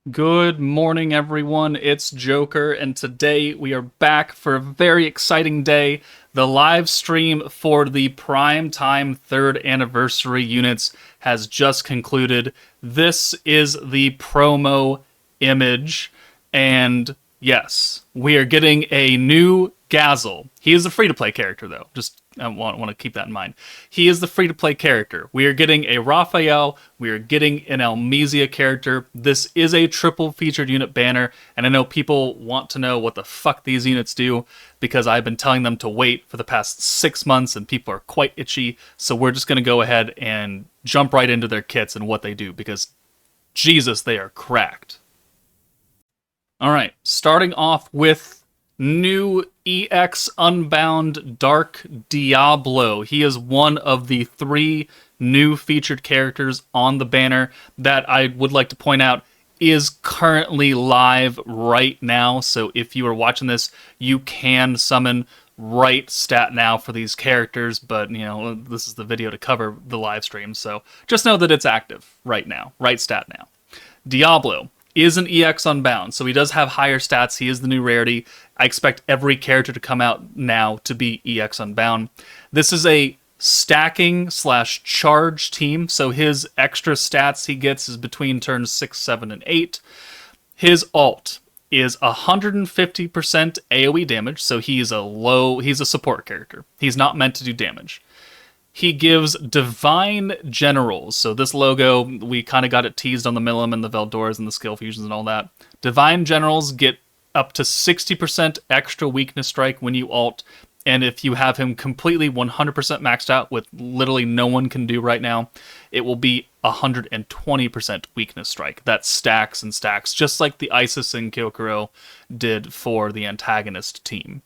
Good morning, everyone. It's Joker, and today we are back for a very exciting day. The live stream for the prime time 3rd anniversary units has just concluded. This is the promo image, and yes, we are getting a new Gazel. He is a free-to-play character, though. Just I want to keep that in mind. He is the free-to-play character. We are getting a Raphael. We are getting an Elmesia character. This is a triple featured unit banner, and I know people want to know what the fuck these units do because I've been telling them to wait for the past 6 months, and people are quite itchy. So we're just going to go ahead and jump right into their kits and what they do because, Jesus, they are cracked. All right, starting off with new EX Unbound Dark Diablo. He is one of the 3 new featured characters on the banner that I would like to point out is currently live right now. So if you are watching this, you can summon right stat now for these characters, but you know, this is the video to cover the live stream. So just know that it's active right now, right stat now. Diablo is an EX Unbound, so he does have higher stats. He is the new rarity. I expect every character to come out now to be EX Unbound. This is a stacking / charge team, so his extra stats he gets is between turns 6, 7, and 8. His ult is 150% AoE damage, so he's a support character. He's not meant to do damage. He gives Divine Generals. So this logo, we kind of got it teased on the Milim and the Veldoras and the skill fusions and all that. Divine Generals get up to 60% extra weakness strike when you ult. And if you have him completely 100% maxed out, with literally no one can do right now, it will be 120% weakness strike. That stacks and stacks, just like the Isis and Kyokuro did for the antagonist team.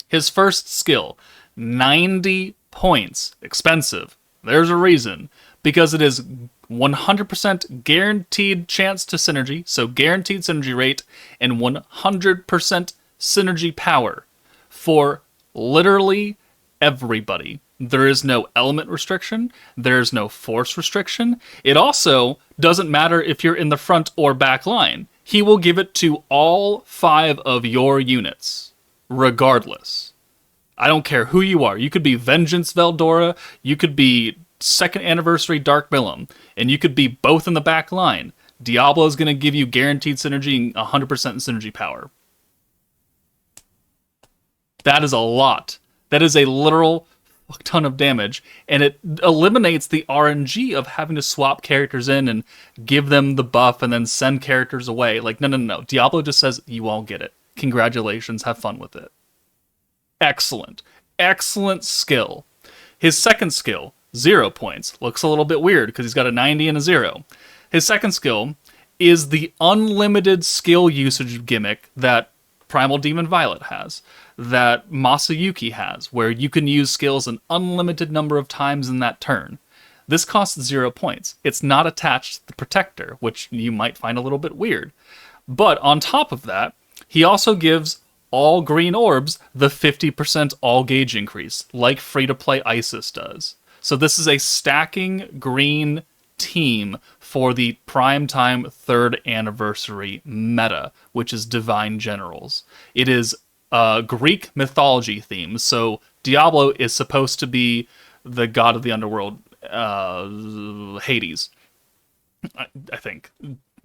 His first skill, 90 points. Expensive. There's a reason. Because it is 100% guaranteed chance to synergy, so guaranteed synergy rate, and 100% synergy power for literally everybody. There is no element restriction. There's no force restriction. It also doesn't matter if you're in the front or back line. He will give it to all 5 of your units, regardless. I don't care who you are. You could be Vengeance Veldora, you could be 2nd Anniversary Dark Milim, and you could be both in the back line. Diablo is going to give you guaranteed synergy and 100% synergy power. That is a lot. That is a literal fuck ton of damage, and it eliminates the RNG of having to swap characters in and give them the buff and then send characters away. Like, no. Diablo just says, you all get it. Congratulations, have fun with it. Excellent. Excellent skill. His second skill, 0 points. Looks a little bit weird because he's got a 90 and a 0. His second skill is the unlimited skill usage gimmick that Primal Demon Violet has, that Masayuki has, where you can use skills an unlimited number of times in that turn. This costs 0 points. It's not attached to the Protector, which you might find a little bit weird. But on top of that, he also gives all green orbs the 50% all gauge increase, like free-to-play Isis does. So this is a stacking green team for the primetime 3rd anniversary meta, which is Divine Generals. It is a Greek mythology theme, so Diablo is supposed to be the god of the underworld, Hades, I think.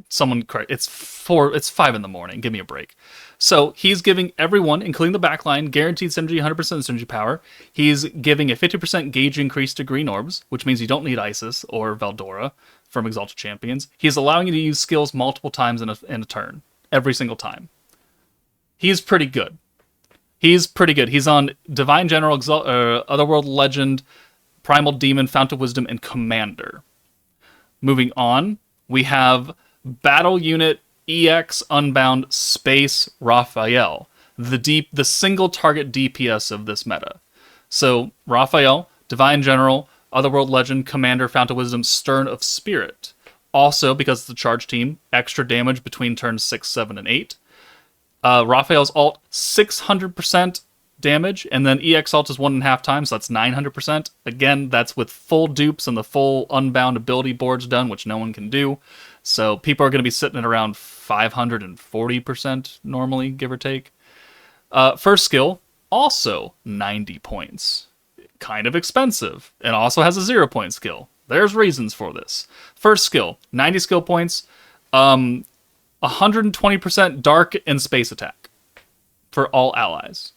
Someone correct. It's 5 in the morning. Give me a break. So he's giving everyone, including the backline, guaranteed synergy, 100% synergy power. He's giving a 50% gauge increase to green orbs, which means you don't need Isis or Veldora from Exalted Champions. He's allowing you to use skills multiple times in a turn, every single time. He's pretty good. He's on Divine General, Otherworld Legend, Primal Demon, Fount of Wisdom, and Commander. Moving on, we have Battle Unit EX Unbound Space Raphael, the single target DPS of this meta. So Raphael, Divine General, Otherworld Legend, Commander, Fount of Wisdom, Stern of Spirit. Also, because it's the charge team, extra damage between turns 6, 7, and 8. Raphael's ult, 600% damage, and then EX ult is 1.5 times, so that's 900%. Again, that's with full dupes and the full Unbound ability boards done, which no one can do. So people are going to be sitting at around 540% normally, give or take. First skill, also 90 points. Kind of expensive. And also has a 0-point skill. There's reasons for this. First skill, 90 skill points, 120% dark and space attack for all allies.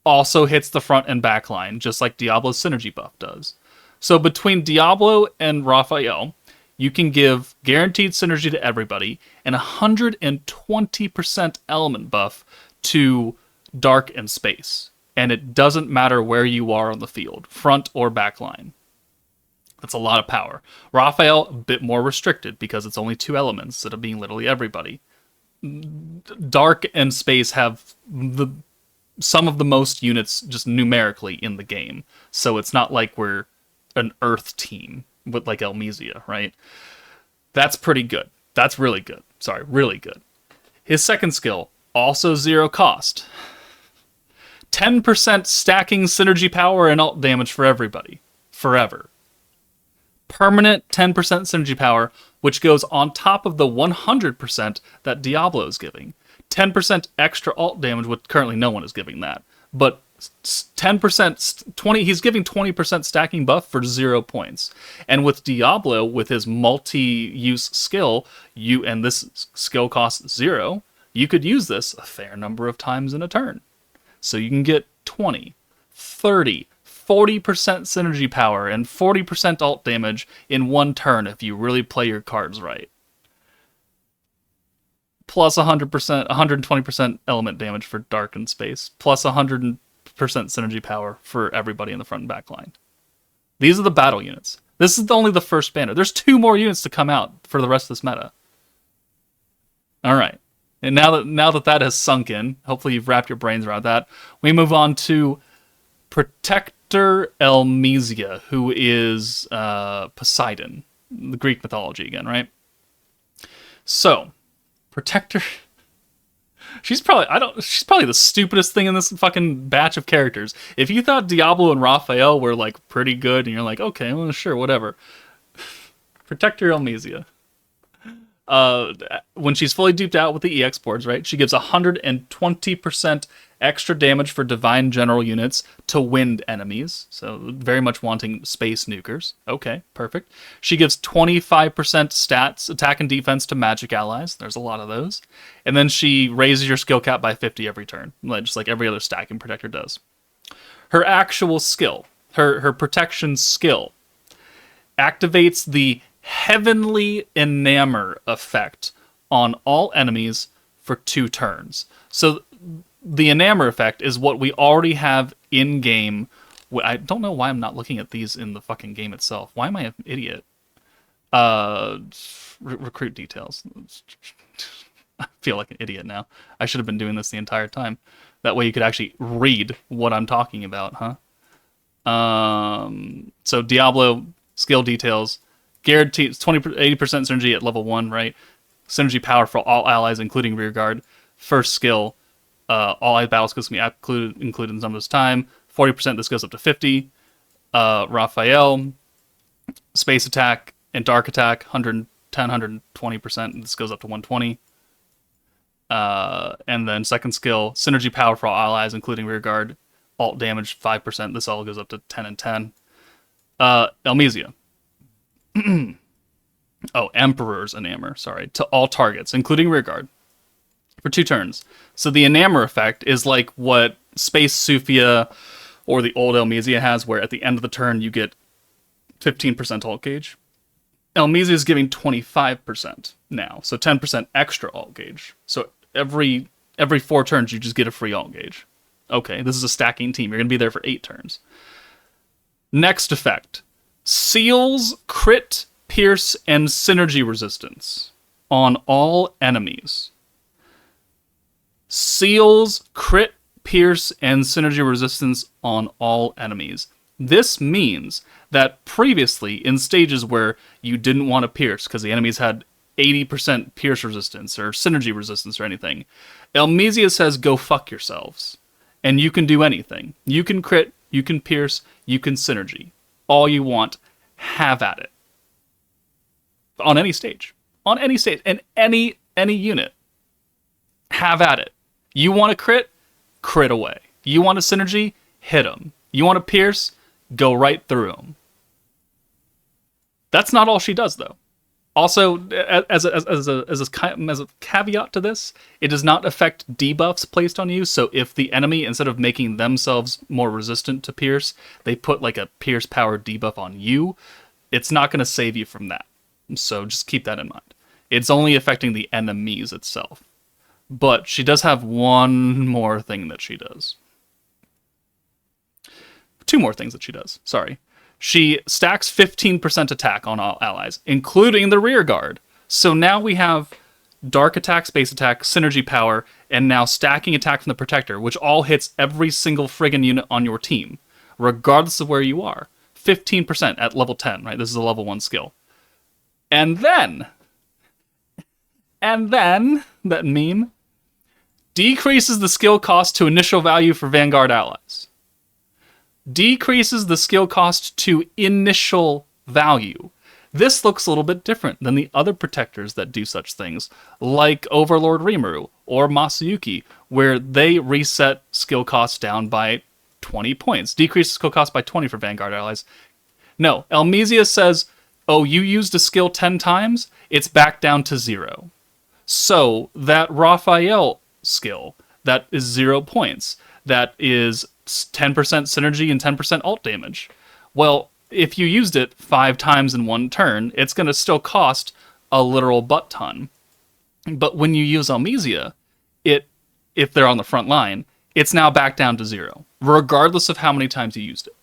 Also hits the front and back line, just like Diablo's synergy buff does. So between Diablo and Raphael, you can give guaranteed synergy to everybody and 120% element buff to dark and space. And it doesn't matter where you are on the field, front or back line. That's a lot of power. Raphael, a bit more restricted because it's only 2 elements instead of being literally everybody. Dark and space have some of the most units just numerically in the game. So it's not like we're an Earth team with like Elmesia, right? That's pretty good. That's really good. Sorry, really good. His second skill, also 0 cost. 10% stacking synergy power and alt damage for everybody. Forever. Permanent 10% synergy power, which goes on top of the 100% that Diablo is giving. 10% extra alt damage, which currently no one is giving that. But 10%, he's giving 20% stacking buff for 0 points. And with Diablo, with his multi-use skill, and this skill costs 0, you could use this a fair number of times in a turn. So you can get 20, 30, 40% synergy power and 40% alt damage in one turn if you really play your cards right. Plus 120% element damage for dark and space. Plus 100% synergy power for everybody in the front and back line. These are the battle units. This is only the first banner. There's 2 more units to come out for the rest of this meta. Alright. And now that has sunk in, hopefully you've wrapped your brains around that, we move on to Protector Elmesia, who is Poseidon, the Greek mythology again, right? So, Protector, she's probably the stupidest thing in this fucking batch of characters. If you thought Diablo and Raphael were like pretty good, and you're like, okay, well, sure, whatever. Protector Elmesia. When she's fully duped out with the EX boards, right, she gives 120% extra damage for Divine General units to wind enemies, so very much wanting space nukers. Okay, perfect. She gives 25% stats, attack and defense to magic allies. There's a lot of those. And then she raises your skill cap by 50 every turn, just like every other stacking protector does. Her actual skill, her protection skill, activates the Heavenly Enamor effect on all enemies for 2 turns. So the Enamor effect is what we already have in-game. I don't know why I'm not looking at these in the fucking game itself. Why am I an idiot? Recruit details. I feel like an idiot now. I should have been doing this the entire time. That way you could actually read what I'm talking about, huh? So Diablo, skill details. Guaranteed 80% synergy at level 1, right? Synergy power for all allies, including rearguard. First skill, all ally battle skills can be included in some of this time. 40%, this goes up to 50. Raphael, space attack and dark attack, 110, 120%. This goes up to 120. And then second skill, synergy power for all allies, including rearguard. Alt damage, 5%. This all goes up to 10 and 10. Elmesia. Emperor's Enamor, sorry. To all targets, including rearguard. For 2 turns. So the Enamor effect is like what Space Sufia or the old Elmesia has, where at the end of the turn you get 15% alt gauge. Elmesia is giving 25% now, so 10% extra alt gauge. So every 4 turns you just get a free alt gauge. Okay, this is a stacking team. You're going to be there for 8 turns. Next effect. Seals, crit, pierce, and synergy resistance on all enemies. Seals, crit, pierce, and synergy resistance on all enemies. This means that previously, in stages where you didn't want to pierce because the enemies had 80% pierce resistance or synergy resistance or anything, Elmesia says go fuck yourselves. And you can do anything. You can crit, you can pierce, you can synergy. All you want, have at it. On any stage. on any stage, in any unit. Have at it. You want a crit away. You want a synergy, hit them. You want a pierce, go right through them. That's not all she does, though. Also, as a caveat to this, it does not affect debuffs placed on you. So if the enemy, instead of making themselves more resistant to pierce, they put like a pierce power debuff on you, it's not going to save you from that. So just keep that in mind. It's only affecting the enemies itself. But she does have one more thing that she does. Two more things that she does, sorry. She stacks 15% attack on all allies, including the rear guard. So now we have dark attack, space attack, synergy power, and now stacking attack from the protector, which all hits every single friggin' unit on your team, regardless of where you are. 15% at level 10, right? This is a level 1 skill. And then, that meme, decreases the skill cost to initial value for Vanguard allies. Decreases the skill cost to initial value. This looks a little bit different than the other protectors that do such things, like Overlord Rimuru or Masayuki, where they reset skill costs down by 20 points. Decrease skill cost by 20 for Vanguard allies. No, Elmesia says, oh, you used a skill 10 times, it's back down to 0. So that Raphael skill, that is 0 points. That is 10% synergy and 10% ult damage. Well, if you used it 5 times in one turn, it's going to still cost a literal butt ton. But when you use Elmesia, if they're on the front line, it's now back down to 0, regardless of how many times you used it.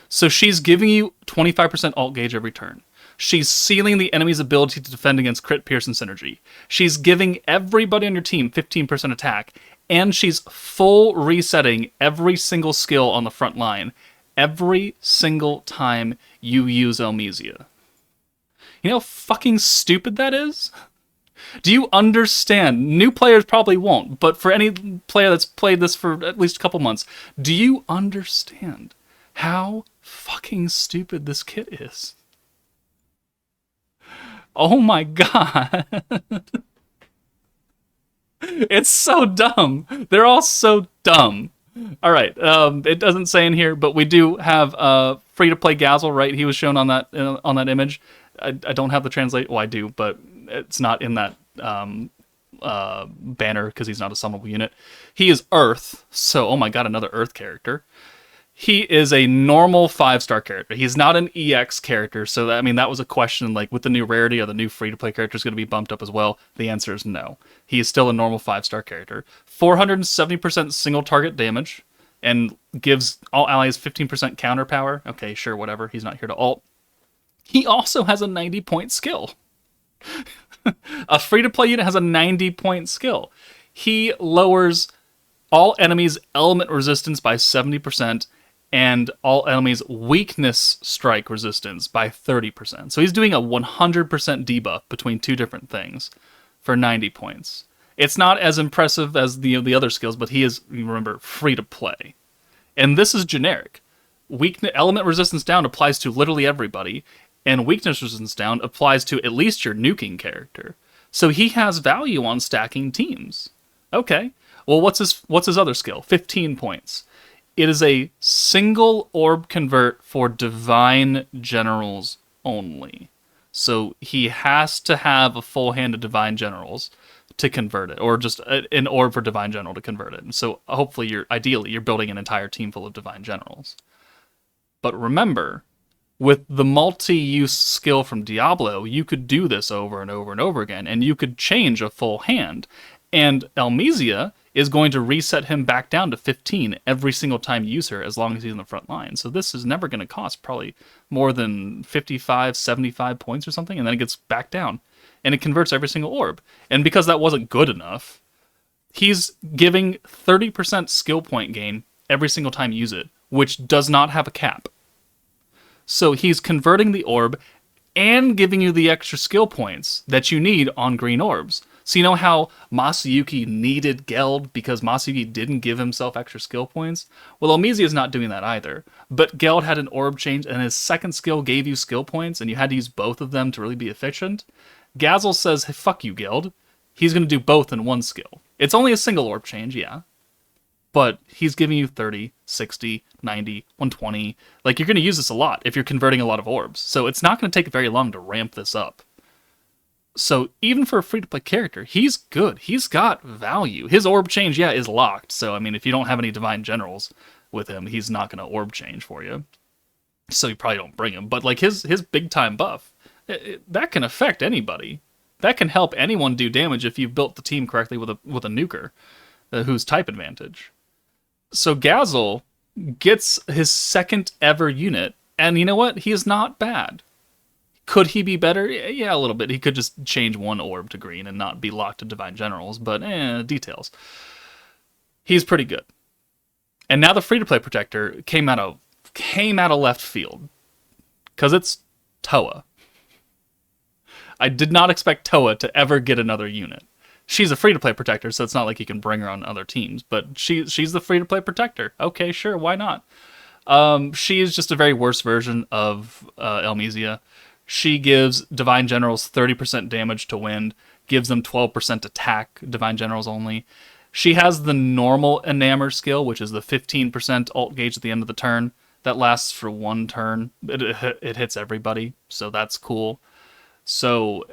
So she's giving you 25% ult gauge every turn. She's sealing the enemy's ability to defend against crit, pierce, and synergy. She's giving everybody on your team 15% attack, and she's full resetting every single skill on the front line every single time you use Elmesia. You know how fucking stupid that is? Do you understand? New players probably won't, but for any player that's played this for at least a couple months, do you understand how fucking stupid this kit is? Oh my god. It's so dumb. They're all so dumb. Alright, it doesn't say in here, but we do have free-to-play Gazzle, right? He was shown on that image. I don't have the translate. Well, I do, but it's not in that banner because he's not a summonable unit. He is Earth, so oh my god, another Earth character. He is a normal 5-star character. He's not an EX character, so that, I mean, that was a question, like, with the new rarity, are the new free-to-play characters going to be bumped up as well? The answer is no. He is still a normal 5-star character. 470% single target damage, and gives all allies 15% counter power. Okay, sure, whatever. He's not here to ult. He also has a 90-point skill. A free-to-play unit has a 90-point skill. He lowers all enemies' element resistance by 70%, and all enemies' weakness strike resistance by 30%. So he's doing a 100% debuff between two different things for 90 points. It's not as impressive as the other skills, but he is, remember, free to play. And this is generic. Element resistance down applies to literally everybody, and weakness resistance down applies to at least your nuking character. So he has value on stacking teams. Okay. Well, what's his other skill? 15 points. It is a single orb convert for divine generals only. So he has to have a full hand of divine generals to convert it, or just an orb for divine general to convert it. And so hopefully ideally you're building an entire team full of divine generals. But remember, with the multi-use skill from Diablo, you could do this over and over and over again, and you could change a full hand. And Elmesia is going to reset him back down to 15 every single time you use her, as long as he's in the front line. So this is never going to cost probably more than 55, 75 points or something, and then it gets back down. And it converts every single orb. And because that wasn't good enough, he's giving 30% skill point gain every single time you use it, which does not have a cap. So he's converting the orb and giving you the extra skill points that you need on green orbs. So you know how Masayuki needed Geld because Masayuki didn't give himself extra skill points? Well, Elmesia is not doing that either. But Geld had an orb change, and his second skill gave you skill points, and you had to use both of them to really be efficient. Gazzle says, hey, fuck you, guild. He's going to do both in one skill. It's only a single orb change, yeah. But he's giving you 30, 60, 90, 120. Like, you're going to use this a lot if you're converting a lot of orbs. So it's not going to take very long to ramp this up. So even for a free-to-play character, he's good. He's got value. His orb change, yeah, is locked. So, I mean, if you don't have any Divine Generals with him, he's not going to orb change for you. So you probably don't bring him. But, like, his big-time buff, that can affect anybody. That can help anyone do damage if you've built the team correctly with a nuker who's type advantage. So Gazzle gets his second ever unit, and you know what? He is not bad. Could he be better? Yeah, a little bit. He could just change one orb to green and not be locked to Divine Generals, but details. He's pretty good. And now the free-to-play protector came out of left field, because it's Toa. I did not expect Toa to ever get another unit. She's a free-to-play protector, so it's not like you can bring her on other teams, but she's the free-to-play protector. Okay, sure, why not? She is just a very worse version of Elmesia. She gives Divine Generals 30% damage to wind, gives them 12% attack, Divine Generals only. She has the normal Enamor skill, which is the 15% ult gauge at the end of the turn. That lasts for one turn. It hits everybody, so that's cool. So,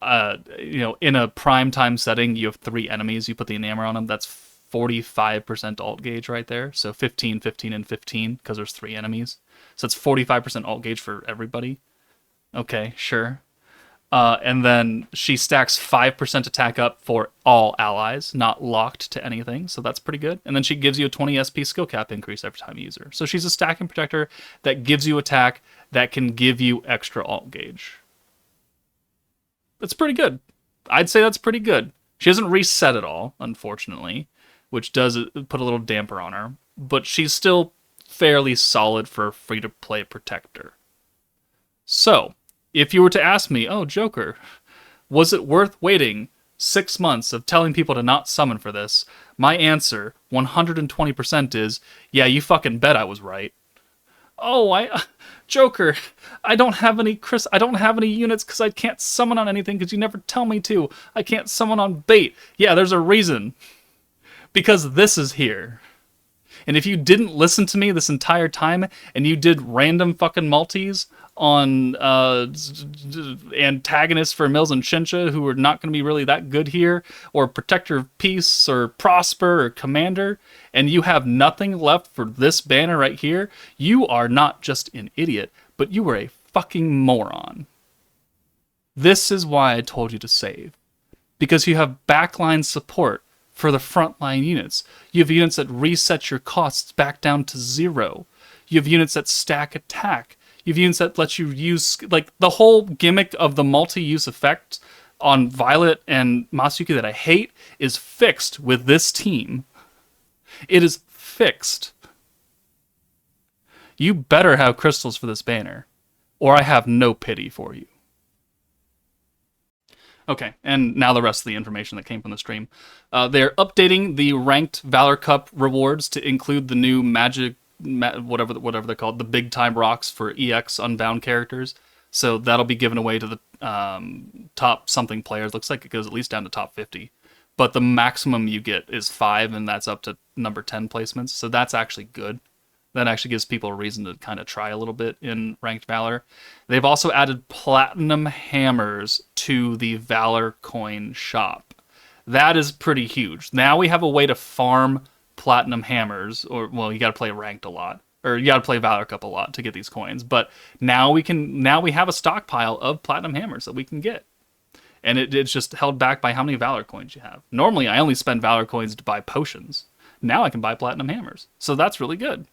in a prime time setting, you have 3 enemies, you put the Enamor on them, that's 45% ult gauge right there. So 15, 15, and 15, because there's 3 enemies. So it's 45% ult gauge for everybody. Okay, sure. And then she stacks 5% attack up for all allies, not locked to anything, so that's pretty good. And then she gives you a 20 SP skill cap increase every time you use her. So she's a stacking protector that gives you attack that can give you extra ult gauge. That's pretty good. I'd say that's pretty good. She doesn't reset at all, unfortunately, which does put a little damper on her, but she's still fairly solid for a free-to-play protector. So, if you were to ask me, oh, Joker, was it worth waiting 6 months of telling people to not summon for this? My answer, 120%, is, yeah, you fucking bet I was right. Oh, Joker, I don't have any units because I can't summon on anything because you never tell me to. I can't summon on bait. Yeah, there's a reason. Because this is here. And if you didn't listen to me this entire time and you did random fucking multis on antagonists for Mills and Shinsha who are not going to be really that good here, or Protector of Peace, or Prosper, or Commander, and you have nothing left for this banner right here, you are not just an idiot, but you are a fucking moron. This is why I told you to save. Because you have backline support for the frontline units. You have units that reset your costs back down to 0. You have units that stack attack. You have units that let you use, like, the whole gimmick of the multi-use effect on Violet and Masayuki that I hate is fixed with this team. It is fixed. You better have crystals for this banner, or I have no pity for you. Okay, and now the rest of the information that came from the stream. They're updating the ranked Valor Cup rewards to include the new whatever they're called, the big time rocks for EX Unbound characters. So that'll be given away to the top something players. Looks like it goes at least down to top 50. But the maximum you get is 5, and that's up to number 10 placements. So that's actually good. That actually gives people a reason to kind of try a little bit in Ranked Valor. They've also added Platinum Hammers to the Valor coin shop. That is pretty huge. Now we have a way to farm Platinum Hammers, or, well, you got to play Ranked a lot, or you got to play Valor Cup a lot to get these coins. But now we have a stockpile of Platinum Hammers that we can get. And it's just held back by how many Valor coins you have. Normally, I only spend Valor coins to buy potions. Now I can buy Platinum Hammers. So that's really good.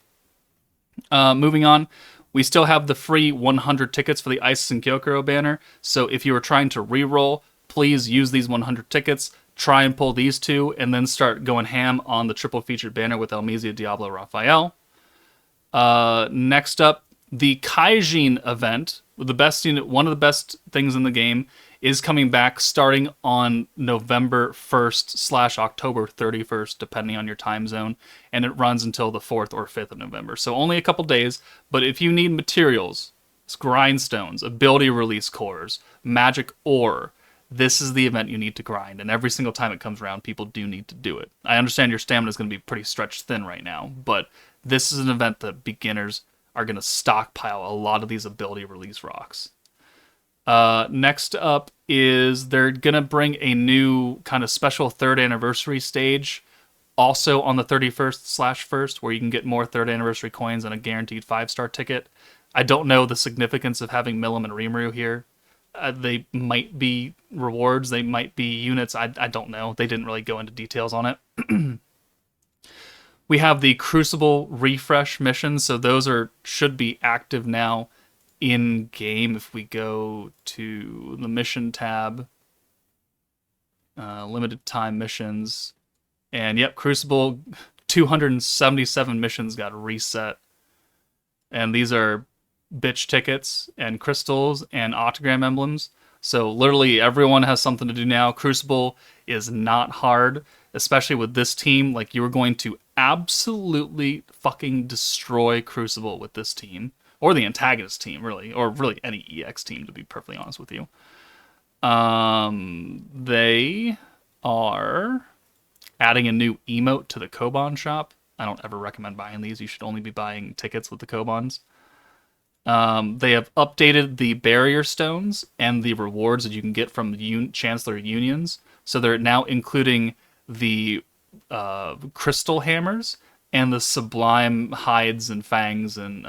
Moving on, we still have the free 100 tickets for the Isis and Kyokuro banner. So if you are trying to reroll, please use these 100 tickets. Try and pull these 2, and then start going ham on the triple featured banner with Elmesia, Diablo, Raphael. Next up, the Kaijin event, one of the best things in the game, is coming back starting on November 1st / October 31st, depending on your time zone, and it runs until the 4th or 5th of November. So only a couple days, but if you need materials, grindstones, ability release cores, magic ore, this is the event you need to grind, and every single time it comes around, people do need to do it. I understand your stamina is going to be pretty stretched thin right now, but this is an event that beginners are going to stockpile a lot of these ability release rocks. Next up is they're going to bring a new kind of special 3rd anniversary stage also on the 31st/1st, where you can get more 3rd anniversary coins and a guaranteed 5-star ticket. I don't know the significance of having Milim and Rimuru here. They might be rewards, they might be units, I don't know. They didn't really go into details on it. We have the Crucible refresh missions, so those should be active now in game. If we go to the mission tab, limited time missions, and yep, Crucible 277 missions got reset, and these are bitch tickets and crystals and autogram emblems. So literally everyone has something to do now. Crucible is not hard, especially with this team. Like, you are going to absolutely fucking destroy Crucible with this team, or the antagonist team, really, or really any EX team, to be perfectly honest with you. They are adding a new emote to the Koban shop. I don't ever recommend buying these. You should only be buying tickets with the Kobans. They have updated the barrier stones and the rewards that you can get from Chancellor Unions. So they're now including the crystal hammers and the sublime hides and fangs and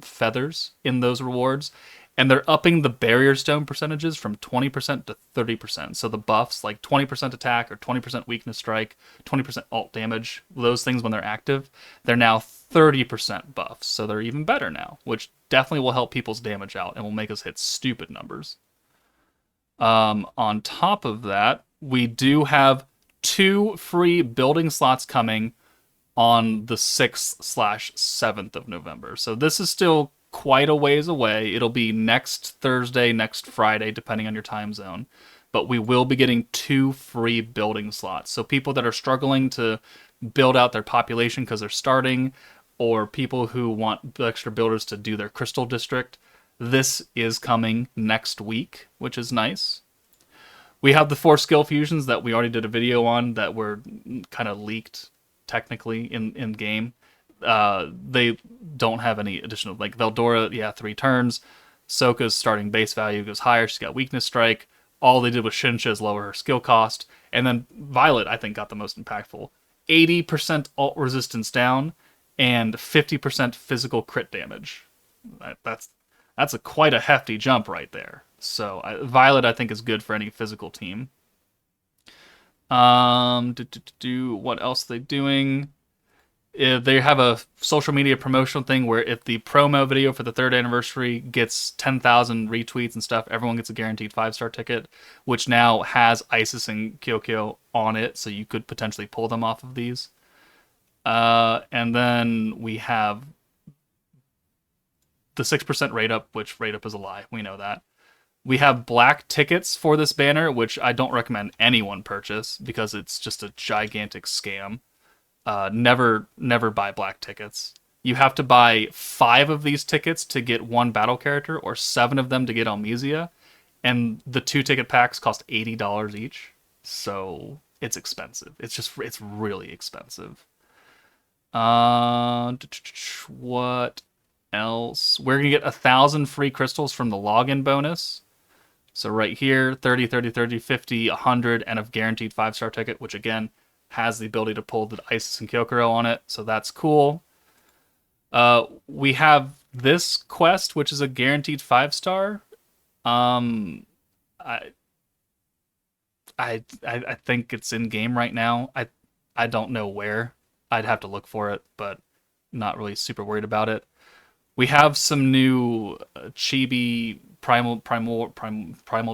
feathers in those rewards. And they're upping the barrier stone percentages from 20% to 30%. So the buffs, like 20% attack or 20% weakness strike, 20% alt damage, those things when they're active, they're now 30% buffs. So they're even better now, which definitely will help people's damage out and will make us hit stupid numbers. On top of that, we do have 2 free building slots coming on the 6th/7th of November. So this is still quite a ways away. It'll be next Thursday, next Friday, depending on your time zone. But we will be getting 2 free building slots. So people that are struggling to build out their population because they're starting, or people who want extra builders to do their crystal district, this is coming next week, which is nice. We have the 4 skill fusions that we already did a video on that were kind of leaked technically in game. They don't have any additional, like Veldora, 3 turns. Soka's starting base value goes higher. She's got weakness strike. All they did with Shinsha is lower her skill cost. And then Violet, I think, got the most impactful. 80% alt resistance down and 50% physical crit damage. That's quite a hefty jump right there. So Violet, I think, is good for any physical team. What else are they doing? They have a social media promotional thing where if the promo video for the 3rd anniversary gets 10,000 retweets and stuff, everyone gets a guaranteed 5-star ticket, which now has Isis and Kyokyo on it, so you could potentially pull them off of these. And then we have the 6% rate up, which rate up is a lie. We know that. We have black tickets for this banner, which I don't recommend anyone purchase because it's just a gigantic scam. Never buy black tickets. You have to buy 5 of these tickets to get 1 battle character, or 7 of them to get Almesia, and the 2 ticket packs cost $80 each. So it's expensive. It's really expensive. What else? We're gonna get 1,000 free crystals from the login bonus. So right here, 30, 30, 30, 50, 100, and a guaranteed 5-star ticket, which again has the ability to pull the Isis and Kyokuro on it, so that's cool. We have this quest, which is a guaranteed 5-star. I think it's in game right now. I don't know where. I'd have to look for it, but not really super worried about it. We have some new chibi primal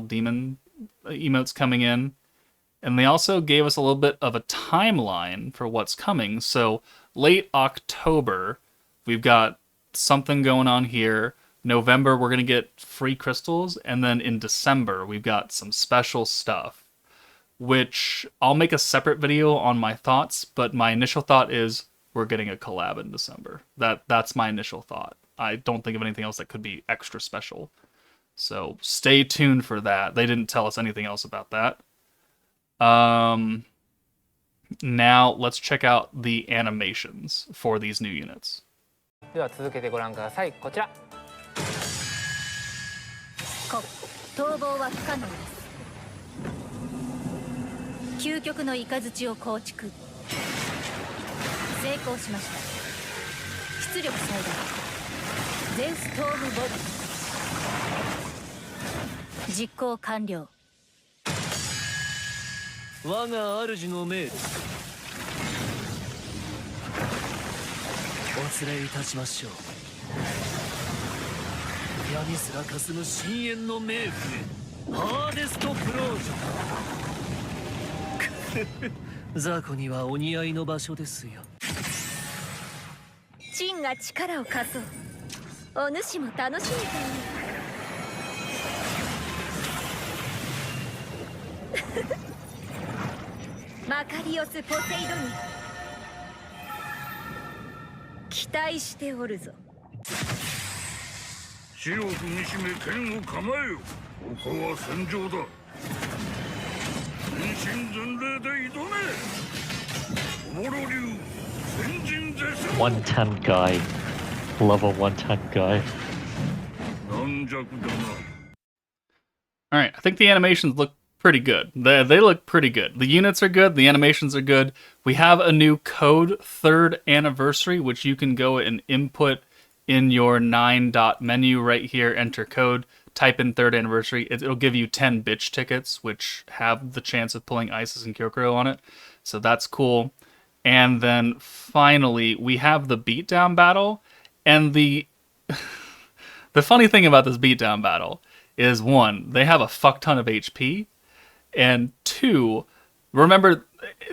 demon emotes coming in. And they also gave us a little bit of a timeline for what's coming. So late October, we've got something going on here. November, we're going to get free crystals. And then in December, we've got some special stuff, which I'll make a separate video on my thoughts. But my initial thought is we're getting a collab in December. That's my initial thought. I don't think of anything else that could be extra special. So stay tuned for that. They didn't tell us anything else about that. Now let's check out the animations for these new units. では続けてご覧ください。こちら。逃亡は不可能です。究極の雷を構築。成功しました。出力最大。ゼウストームボルト。実行完了。我が主の命です。お連れいたしましょう。闇すらかすむ深淵の冥府へ、ハーデストプロージョン。雑魚にはお似合いの場所ですよ。チンが力を貸そう。お主も楽しみたい。マカリオス・ポセイドニ。期待しておるぞ。死を踏みしめ剣を構えよ。ここは戦場だ。全身全霊で挑め。オロ流先人絶世。 110 guy. Love a 110 guy. 軟弱だな。 Alright, I think the animations look pretty good. They look pretty good. The units are good, the animations are good. We have a new code, 3rd anniversary, which you can go and input in your 9-dot menu right here, enter code, type in 3rd anniversary. It'll give you 10 bitch tickets, which have the chance of pulling Isis and Kyokuro on it. So that's cool. And then finally, we have the beatdown battle. And the funny thing about this beatdown battle is, 1, they have a fuck ton of HP. And 2, remember,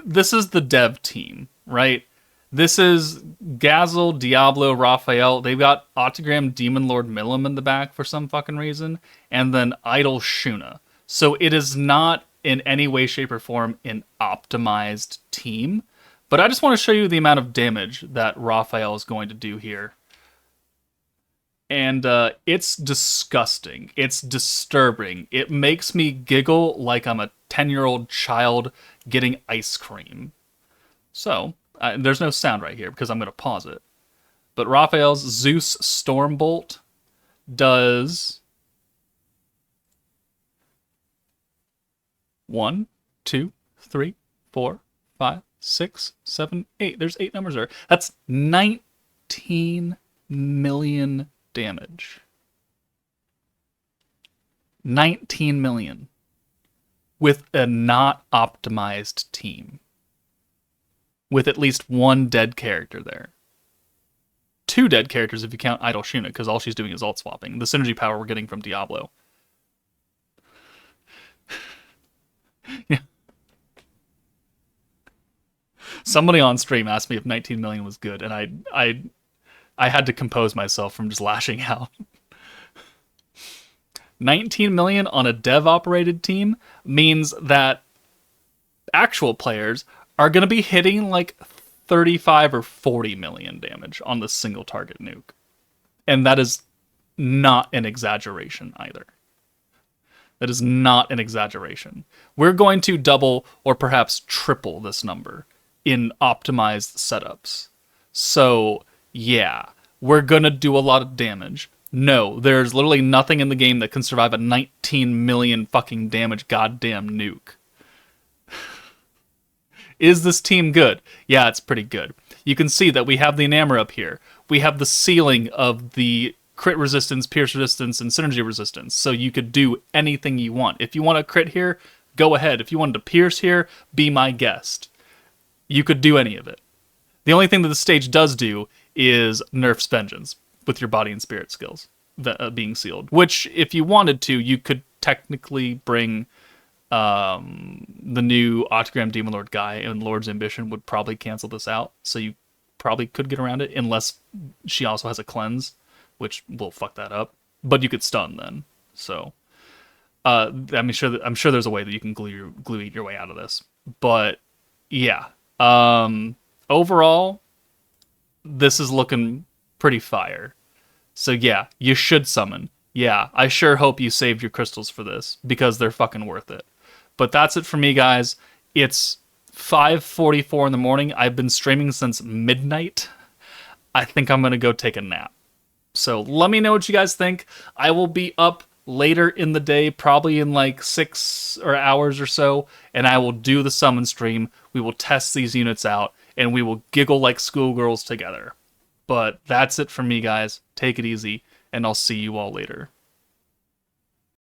this is the dev team, right? This is Gazel, Diablo, Raphael. They've got Autogram Demon Lord Milim in the back for some fucking reason. And then Idol Shuna. So it is not in any way, shape, or form an optimized team. But I just want to show you the amount of damage that Raphael is going to do here. And it's disgusting. It's disturbing. It makes me giggle like I'm a 10-year-old child getting ice cream. So, there's no sound right here because I'm going to pause it. But Raphael's Zeus Stormbolt does 1, 2, 3, 4, 5, 6, 7, 8. There's 8 numbers there. That's 19 million damage. 19 million. With a not optimized team. With at least 1 dead character there. 2 dead characters if you count Idol Shuna, because all she's doing is alt swapping. The synergy power we're getting from Diablo. Yeah. Somebody on stream asked me if 19 million was good, and I had to compose myself from just lashing out. 19 million on a dev-operated team means that actual players are going to be hitting like 35 or 40 million damage on the single target nuke. And that is not an exaggeration either. That is not an exaggeration. We're going to double or perhaps triple this number in optimized setups. So, yeah, we're going to do a lot of damage. No, there's literally nothing in the game that can survive a 19 million fucking damage goddamn nuke. Is this team good? Yeah, it's pretty good. You can see that we have the enamor up here. We have the ceiling of the crit resistance, pierce resistance, and synergy resistance. So you could do anything you want. If you want to crit here, go ahead. If you wanted to pierce here, be my guest. You could do any of it. The only thing that the stage does do is nerfs vengeance with your body and spirit skills being sealed. Which, if you wanted to, you could technically bring the new Autogram Demon Lord guy, and Lord's Ambition would probably cancel this out. So you probably could get around it, unless she also has a cleanse, which will fuck that up. But you could stun then. So I'm sure there's a way that you can glue your way out of this. But yeah, overall, this is looking pretty fire. So yeah, you should summon. yeah, I sure hope you saved your crystals for this, because they're fucking worth it. But that's it for me, guys. It's 5:44 in the morning. I've been streaming since midnight. I think I'm going to go take a nap. So let me know what you guys think. I will be up later in the day, probably in like 6 hours or so, and I will do the summon stream. We will test these units out, and we will giggle like schoolgirls together. But that's it from me, guys. Take it easy, and I'll see you all later.